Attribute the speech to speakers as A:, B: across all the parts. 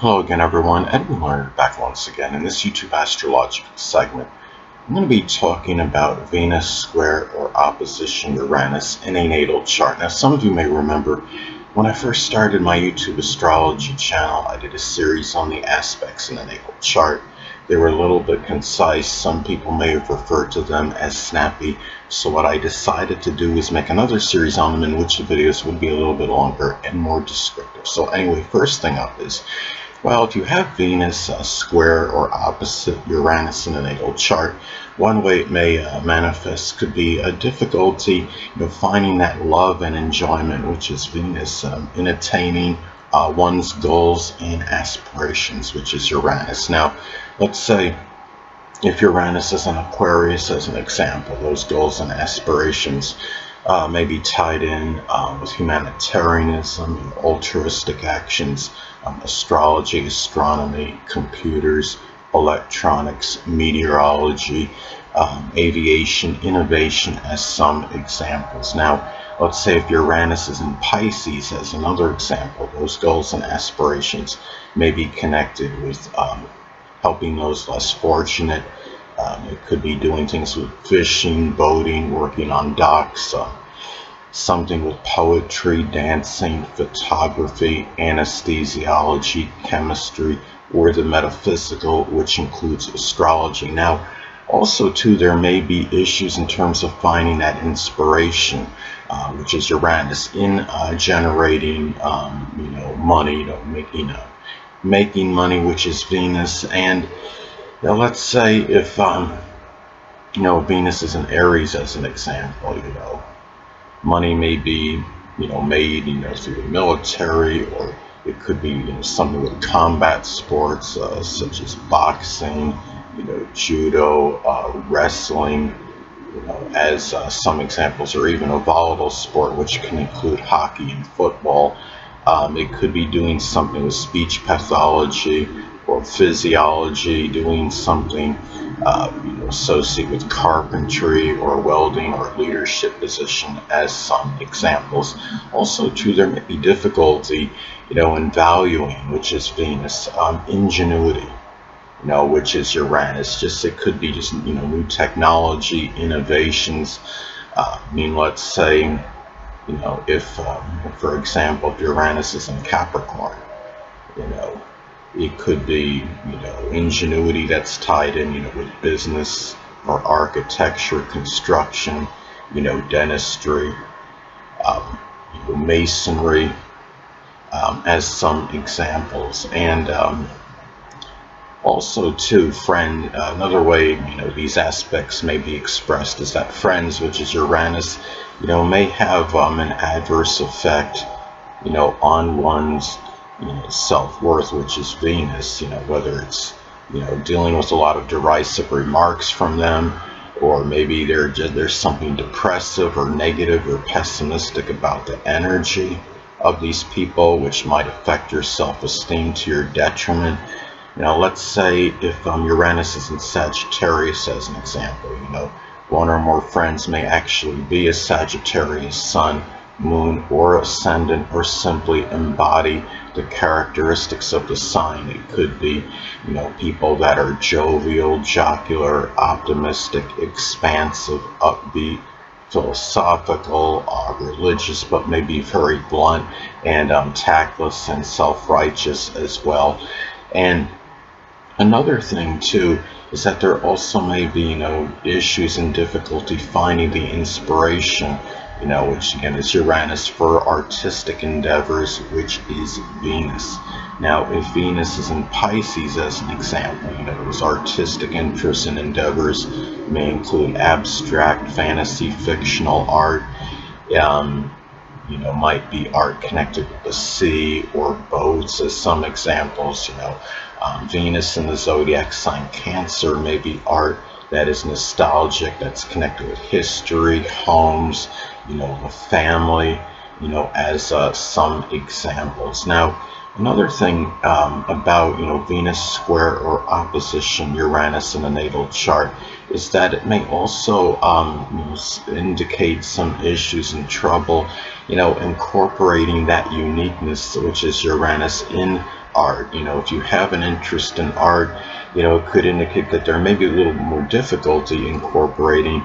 A: Hello again, everyone. Edwin Lerner back once again in this YouTube astrological segment. I'm going to be talking about Venus square or opposition Uranus in a natal chart. Now, some of you may remember when I first started my YouTube astrology channel, I did a series on the aspects in the natal chart. They were a little bit concise. Some people may have referred to them as snappy. So what I decided to do is make another series on them in which the videos would be a little bit longer and more descriptive. So anyway, first thing up is, well, if you have Venus square or opposite Uranus in a natal chart, one way it may manifest could be a difficulty, finding that love and enjoyment, which is Venus, in attaining one's goals and aspirations, which is Uranus. Now, let's say if Uranus is an Aquarius, as an example, those goals and aspirations may be tied in with humanitarianism, altruistic actions, astrology, astronomy, computers, electronics, meteorology, aviation, innovation, as some examples. Now, let's say if Uranus is in Pisces, as another example, those goals and aspirations may be connected with helping those less fortunate. It could be doing things with fishing, boating, working on docks, something with poetry, dancing, photography, anesthesiology, chemistry, or the metaphysical, which includes astrology. Now, also, too, there may be issues in terms of finding that inspiration, which is Uranus, in generating, money, making money, which is Venus. And let's say if Venus is in Aries, as an example, money may be made through the military, or it could be something with combat sports such as boxing, judo, wrestling, as some examples, or even a volatile sport which can include hockey and football. It could be doing something with speech pathology or physiology, doing something associated with carpentry or welding or leadership position, as some examples. Also, too, there may be difficulty, in valuing, which is Venus, ingenuity, which is Uranus. It could be just new technology, innovations. Let's say, if for example, if Uranus is in Capricorn, it could be, ingenuity that's tied in, with business or architecture, construction, dentistry, masonry, as some examples. And also, too, another way, these aspects may be expressed is that friends, which is Uranus, may have an adverse effect, on one's self-worth, which is Venus, whether it's dealing with a lot of derisive remarks from them, or maybe there's something depressive or negative or pessimistic about the energy of these people, which might affect your self-esteem to your detriment. Let's say if Uranus is in Sagittarius, as an example, one or more friends may actually be a Sagittarius sun, moon, or ascendant, or simply embody the characteristics of the sign. It could be, people that are jovial, jocular, optimistic, expansive, upbeat, philosophical, religious, but maybe very blunt and tactless and self-righteous as well. And another thing, too, is that there also may be, issues and difficulty finding the inspiration, which again is Uranus, for artistic endeavors, which is Venus. Now, if Venus is in Pisces, as an example, those artistic interests and endeavors may include abstract, fantasy, fictional art, might be art connected with the sea or boats, as some examples. Venus in the zodiac sign Cancer may be art that is nostalgic, that's connected with history, homes, the family, as some examples. Now, another thing about Venus square or opposition Uranus in a natal chart is that it may also indicate some issues and trouble, incorporating that uniqueness, which is Uranus, in art. If you have an interest in art, it could indicate that there may be a little more difficulty incorporating,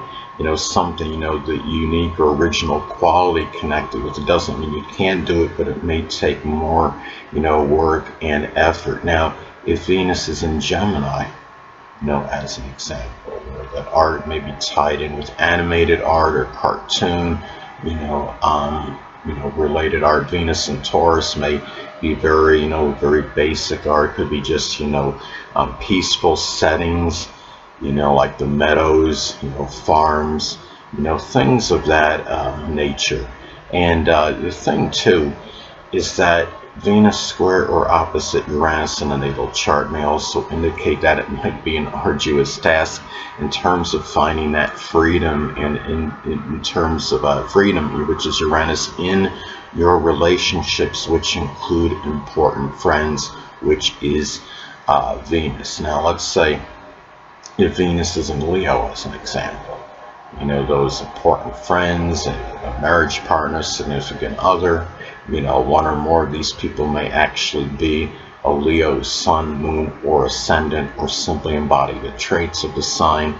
A: something, the unique or original quality connected with it. Doesn't mean you can't do it, but it may take more, work and effort. Now, if Venus is in Gemini, as an example, that art may be tied in with animated art or cartoon, related art. Venus and Taurus may be very, very basic art. Could be just, peaceful settings, like the meadows, farms, things of that nature. And the thing too is that Venus square or opposite Uranus in a natal chart may also indicate that it might be an arduous task in terms of finding that freedom, and in terms of freedom, which is Uranus, in your relationships, which include important friends, which is Venus. Now, let's say if Venus is in Leo, as an example, those important friends and a marriage partner, significant other, one or more of these people may actually be a Leo sun, moon, or ascendant, or simply embody the traits of the sign.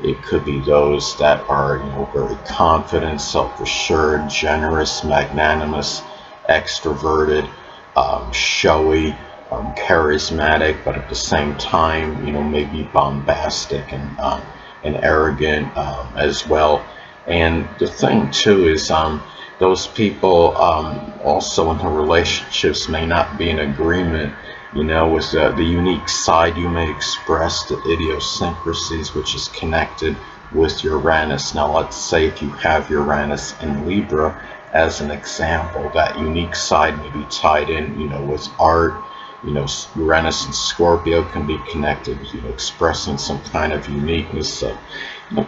A: It could be those that are, very confident, self-assured, generous, magnanimous, extroverted, showy, charismatic, but at the same time, maybe bombastic and arrogant as well. And the thing too is, those people also in the relationships may not be in agreement, with the unique side you may express, the idiosyncrasies, which is connected with Uranus. Now, let's say if you have Uranus in Libra, as an example, that unique side may be tied in, with art. Uranus and Scorpio can be connected, expressing some kind of uniqueness that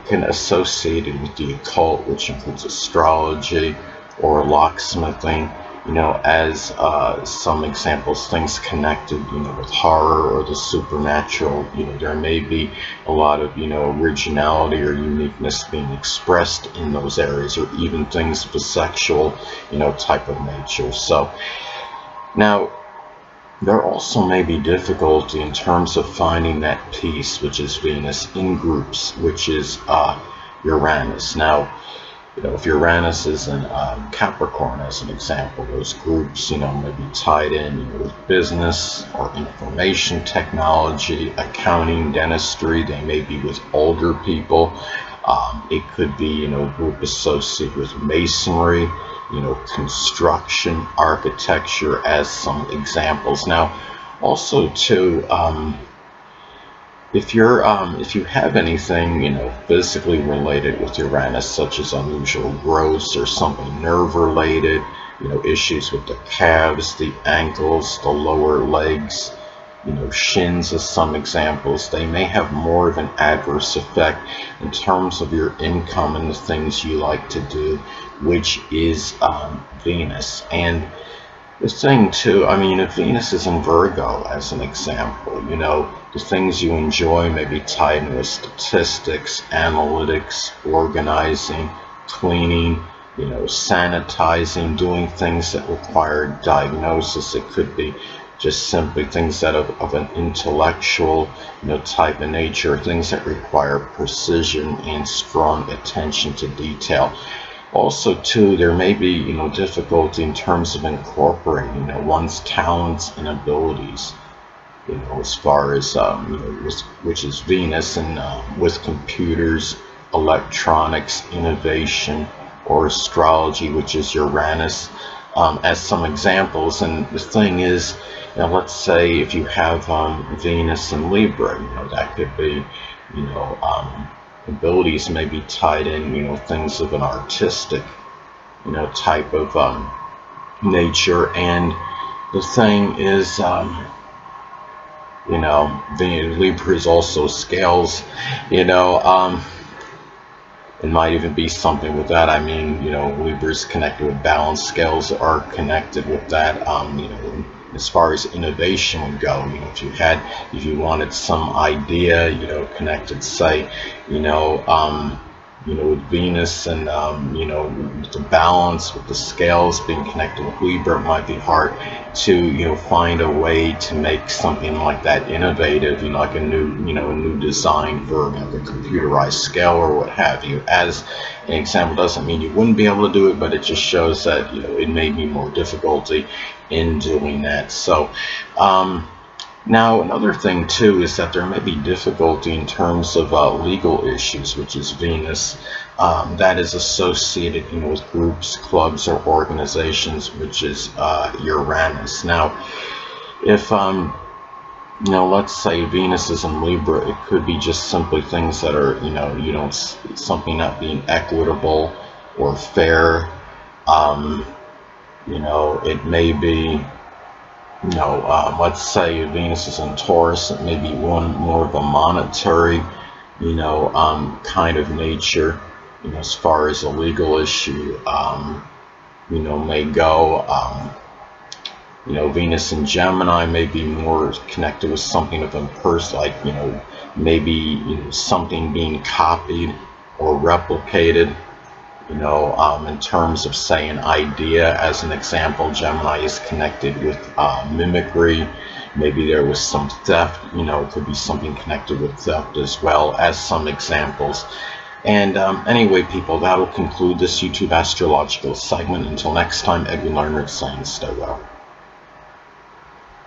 A: can associated with the occult, which includes astrology or locksmithing. As some examples, things connected, with horror or the supernatural. There may be a lot of, originality or uniqueness being expressed in those areas, or even things of a sexual, type of nature. So now, there also may be difficulty in terms of finding that peace, which is Venus, in groups, which is Uranus. Now, if Uranus is in Capricorn, as an example, those groups, may be tied in, with business or information technology, accounting, dentistry. They may be with older people. It could be, a group associated with masonry, construction, architecture, as some examples. Now, also too, if you have anything, physically related with Uranus, such as unusual growths or something nerve related, issues with the calves, the ankles, the lower legs, shins, as some examples, they may have more of an adverse effect in terms of your income and the things you like to do, which is Venus. And the thing too, if Venus is in Virgo, as an example, the things you enjoy may be tied in with statistics, analytics, organizing, cleaning, sanitizing, doing things that require diagnosis. It could be just simply things that of an intellectual, type of nature, things that require precision and strong attention to detail. Also, too, there may be, difficulty in terms of incorporating, one's talents and abilities, as far as, which is Venus, and with computers, electronics, innovation, or astrology, which is Uranus, as some examples. And the thing is, let's say if you have Venus in Libra, that could be, abilities may be tied in, things of an artistic, type of nature. And the thing is, the Libra is also scales, it might even be something with that. Libra is connected with balance, scales are connected with that. As far as innovation would go, if you wanted some idea, connected, say, with Venus and, with the balance, with the scales being connected with Libra, it might be hard to, find a way to make something like that innovative, like a new design for the computerized scale or what have you. As an example, doesn't mean you wouldn't be able to do it, but it just shows that, it may be more difficulty in doing that. So, now, another thing too is that there may be difficulty in terms of legal issues, which is Venus, that is associated, with groups, clubs, or organizations, which is Uranus. Now, if let's say Venus is in Libra, it could be just simply things that are, something not being equitable or fair. It may be. Let's say Venus is in Taurus, it may be one more of a monetary, kind of nature, as far as a legal issue, may go. Venus in Gemini may be more connected with something of a person, like, maybe, something being copied or replicated. In terms of, say, an idea. As an example, Gemini is connected with mimicry. Maybe there was some theft, it could be something connected with theft as well, as some examples. And anyway, people, that'll conclude this YouTube astrological segment. Until next time, Edwin Lerner saying stay well.